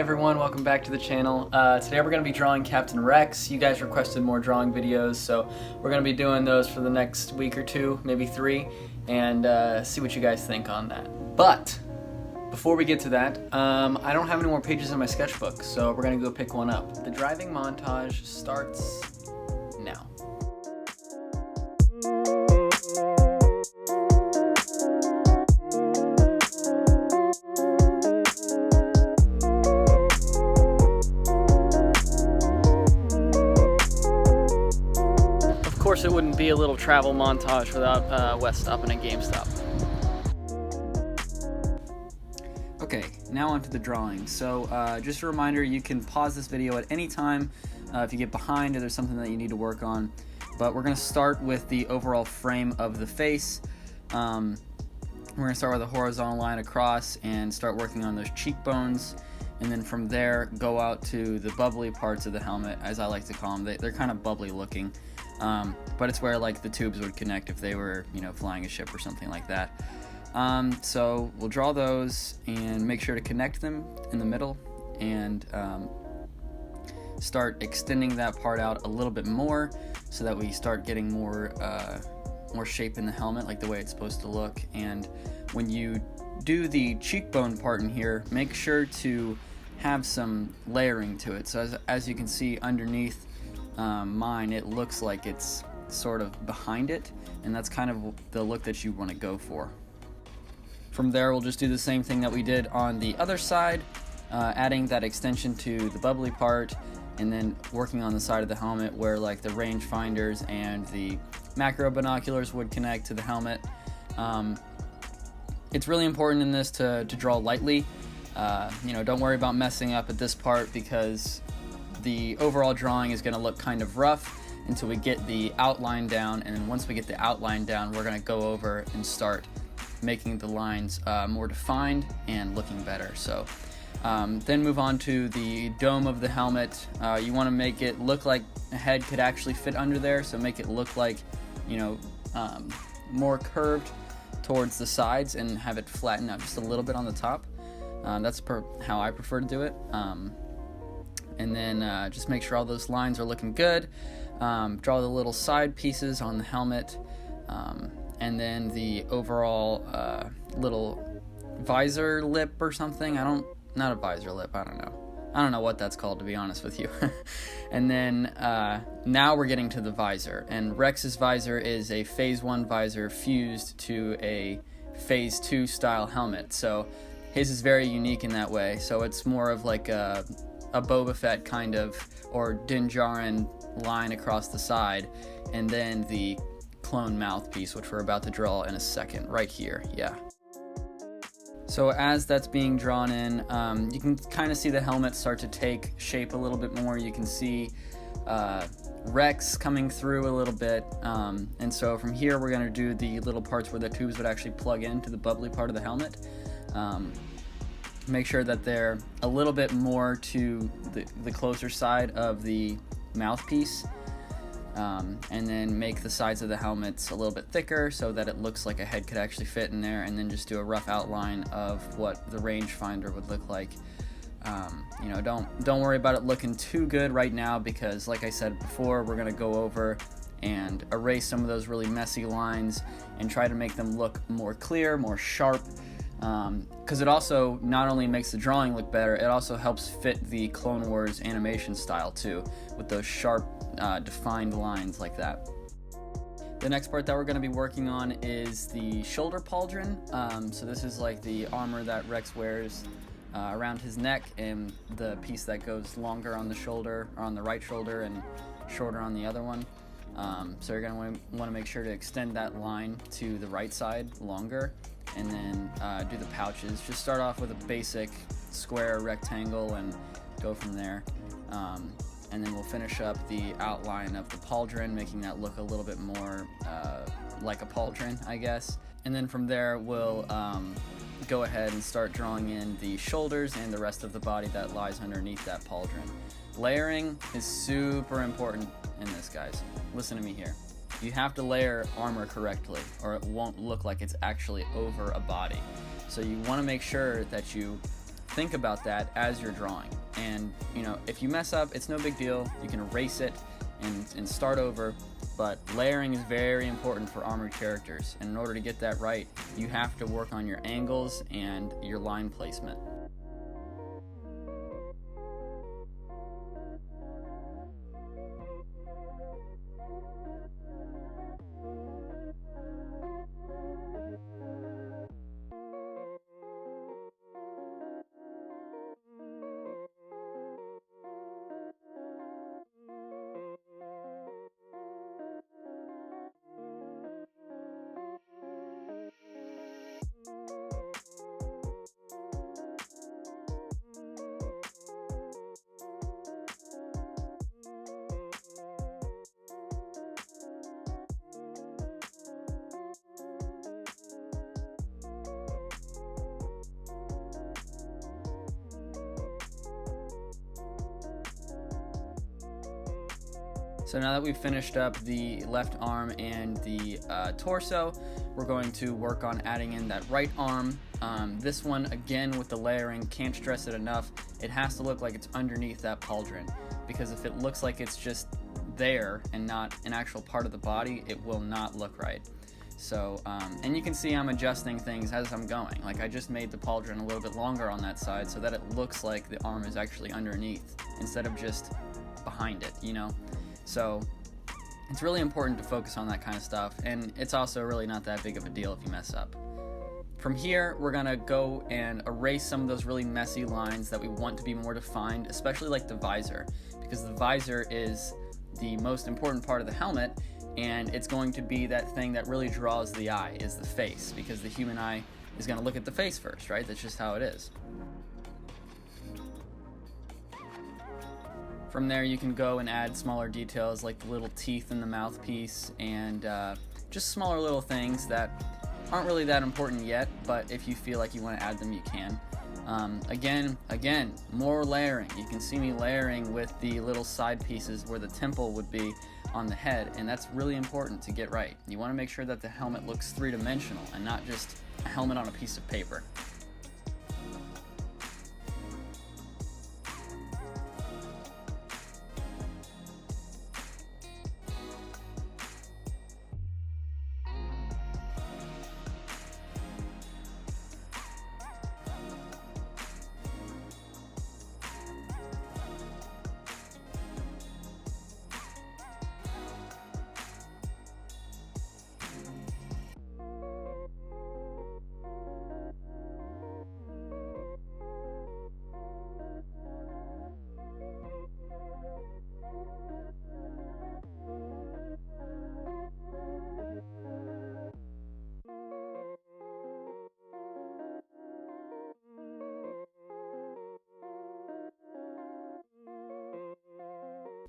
everyone, welcome back to the channel. Today we're going to be drawing Captain Rex. You guys requested more drawing videos, so we're going to be doing those for the next week or two, maybe 3, and see what you guys think on that. But before we get to that, I don't have any more pages in my sketchbook, so we're going to go pick one up. The driving montage starts now. Of course, it wouldn't be a little travel montage without Wes stopping at GameStop. Okay, now onto the drawing. So just a reminder, you can pause this video at any time if you get behind or there's something that you need to work on. But we're going to start with the overall frame of the face. We're going to start with a horizontal line across and start working on those cheekbones. And then from there, go out to the bubbly parts of the helmet, as I like to call them. They're kind of bubbly looking. But it's where like the tubes would connect if they were, flying a ship or something like that. So we'll draw those and make sure to connect them in the middle and start extending that part out a little bit more so that we start getting more shape in the helmet, like the way it's supposed to look. And when you do the cheekbone part in here, make sure to have some layering to it. So as you can see underneath mine, it looks like it's sort of behind it, and that's kind of the look that you want to go for. From there, we'll just do the same thing that we did on the other side, adding that extension to the bubbly part, and then working on the side of the helmet where like the rangefinders and the macro binoculars would connect to the helmet. It's really important in this to draw lightly. Don't worry about messing up at this part because the overall drawing is going to look kind of rough until we get the outline down, and then once we get the outline down, we're going to go over and start making the lines more defined and looking better. So then move on to the dome of the helmet. You want to make it look like a head could actually fit under there, so make it look like more curved towards the sides and have it flatten out just a little bit on the top. That's how I prefer to do it. And then just make sure all those lines are looking good. Draw the little side pieces on the helmet, and then the overall little visor lip or something. Not a visor lip, I don't know what that's called, to be honest with you. And then now we're getting to the visor, and Rex's visor is a Phase 1 visor fused to a Phase 2 style helmet. So his is very unique in that way. So it's more of like a Boba Fett kind of, or Din Djarin line across the side, and then the clone mouthpiece, which we're about to draw in a second, right here. Yeah. So as that's being drawn in, you can kind of see the helmet start to take shape a little bit more. You can see Rex coming through a little bit, and so from here we're going to do the little parts where the tubes would actually plug into the bubbly part of the helmet. Make sure that they're a little bit more to the closer side of the mouthpiece, and then make the sides of the helmets a little bit thicker so that it looks like a head could actually fit in there, and then just do a rough outline of what the rangefinder would look like. Don't worry about it looking too good right now because, like I said before, we're going to go over and erase some of those really messy lines and try to make them look more clear, more sharp. Because it also not only makes the drawing look better, it also helps fit the Clone Wars animation style too, with those sharp, defined lines like that. The next part that we're going to be working on is the shoulder pauldron. So this is like the armor that Rex wears around his neck, and the piece that goes longer on the shoulder, or on the right shoulder, and shorter on the other one. So you're going to want to make sure to extend that line to the right side longer, and then do the pouches. Just start off with a basic square rectangle and go from there. And then we'll finish up the outline of the pauldron, making that look a little bit more like a pauldron, I guess. And then from there we'll go ahead and start drawing in the shoulders and the rest of the body that lies underneath that pauldron. Layering is super important in this, guys. Listen to me here. You have to layer armor correctly, or it won't look like it's actually over a body. So you want to make sure that you think about that as you're drawing. And you know, if you mess up, it's no big deal. You can erase it and start over. But layering is very important for armored characters, and in order to get that right, you have to work on your angles and your line placement. So now that we've finished up the left arm and the torso, we're going to work on adding in that right arm. This one, again with the layering, can't stress it enough, it has to look like it's underneath that pauldron, because if it looks like it's just there and not an actual part of the body, it will not look right. So, and you can see I'm adjusting things as I'm going. Like I just made the pauldron a little bit longer on that side so that it looks like the arm is actually underneath instead of just behind it, you know? So it's really important to focus on that kind of stuff, and it's also really not that big of a deal if you mess up. From here, we're gonna go and erase some of those really messy lines that we want to be more defined, especially like the visor, because the visor is the most important part of the helmet, and it's going to be that thing that really draws the eye, is the face, because the human eye is gonna look at the face first, right? That's just how it is. From there, you can go and add smaller details like the little teeth in the mouthpiece and just smaller little things that aren't really that important yet, but if you feel like you want to add them, you can. Again, more layering. You can see me layering with the little side pieces where the temple would be on the head, and that's really important to get right. You want to make sure that the helmet looks three-dimensional and not just a helmet on a piece of paper.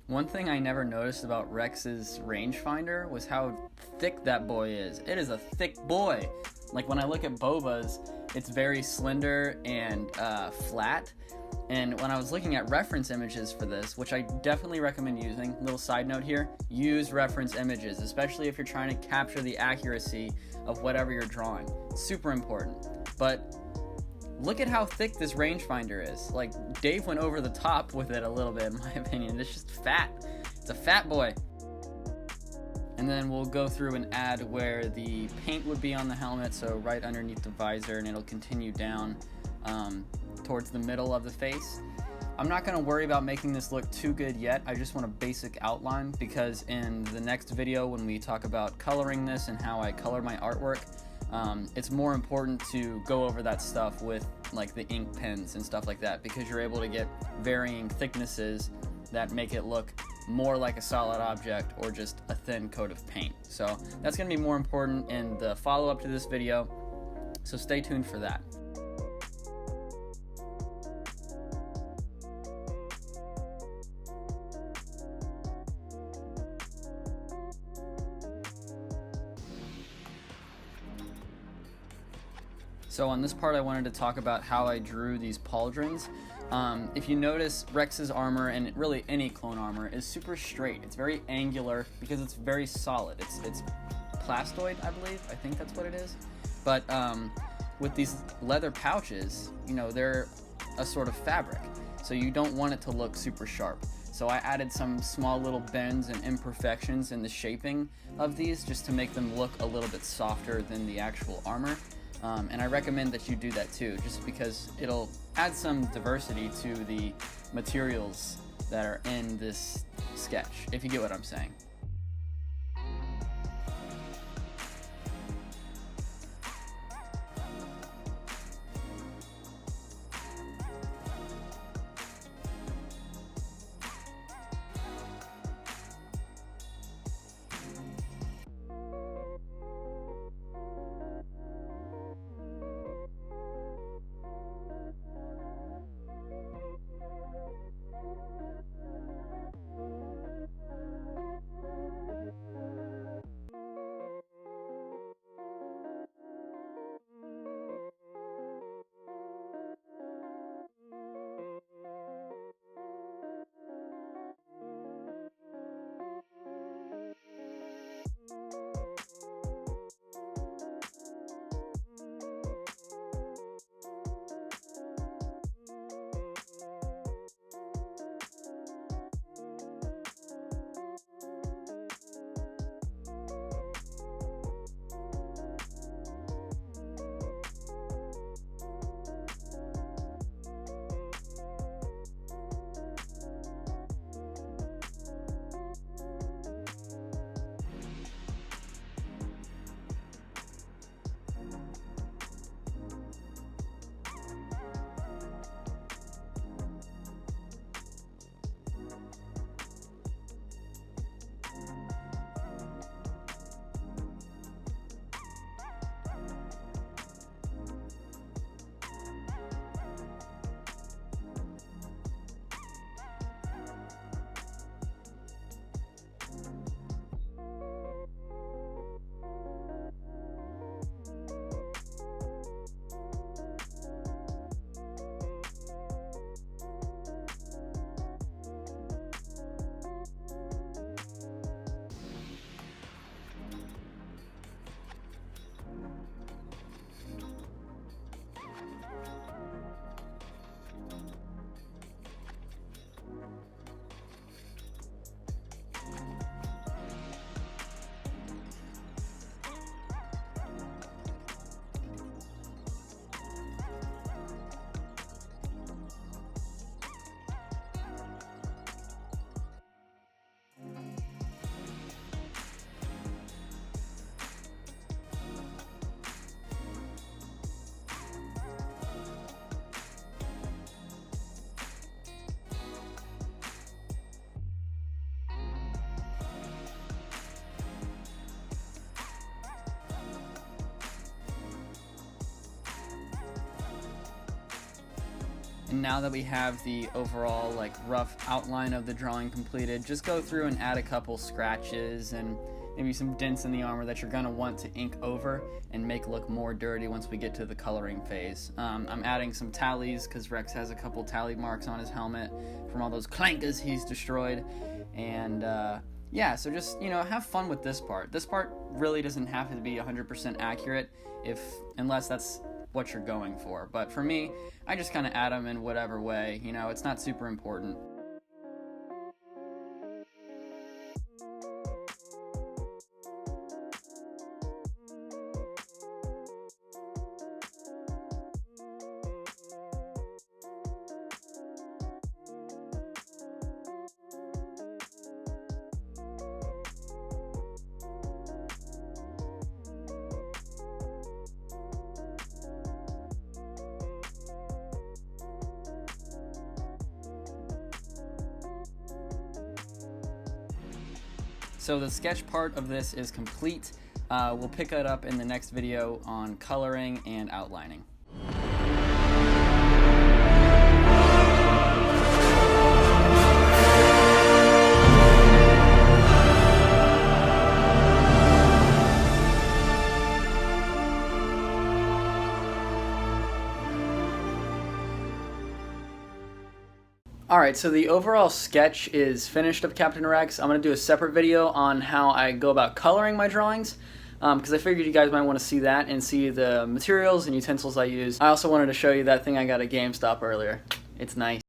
One thing I never noticed about Rex's rangefinder was how thick that boy is. It is a thick boy. Like when I look at Boba's, it's very slender and flat. And when I was looking at reference images for this, which I definitely recommend using, little side note here, use reference images, especially if you're trying to capture the accuracy of whatever you're drawing. Super important. But look at how thick this rangefinder is. Like, Dave went over the top with it a little bit, in my opinion. It's just fat. It's a fat boy. And then we'll go through and add where the paint would be on the helmet, so right underneath the visor, and it'll continue down towards the middle of the face. I'm not going to worry about making this look too good yet. I just want a basic outline, because in the next video when we talk about coloring this and how I color my artwork, it's more important to go over that stuff with like the ink pens and stuff like that, because you're able to get varying thicknesses that make it look more like a solid object or just a thin coat of paint. So that's going to be more important in the follow-up to this video, so stay tuned for that. So on this part I wanted to talk about how I drew these pauldrons. If you notice, Rex's armor, and really any clone armor, is super straight. It's very angular because it's very solid. It's plastoid, I believe. I think that's what it is. But with these leather pouches, you know, they're a sort of fabric, so you don't want it to look super sharp. So I added some small little bends and imperfections in the shaping of these just to make them look a little bit softer than the actual armor. And I recommend that you do that too, just because it'll add some diversity to the materials that are in this sketch, if you get what I'm saying. And now that we have the overall like rough outline of the drawing completed, just go through and add a couple scratches and maybe some dents in the armor that you're going to want to ink over and make look more dirty once we get to the coloring phase. I'm adding some tallies because Rex has a couple tally marks on his helmet from all those clankers he's destroyed. And yeah, so just, you know, have fun with this part. This part really doesn't have to be 100% accurate unless that's what you're going for. But for me, I just kind of add them in whatever way, you know, it's not super important. So the sketch part of this is complete. We'll pick it up in the next video on coloring and outlining. Alright, so the overall sketch is finished of Captain Rex. I'm going to do a separate video on how I go about coloring my drawings. because I figured you guys might want to see that and see the materials and utensils I use. I also wanted to show you that thing I got at GameStop earlier. It's nice.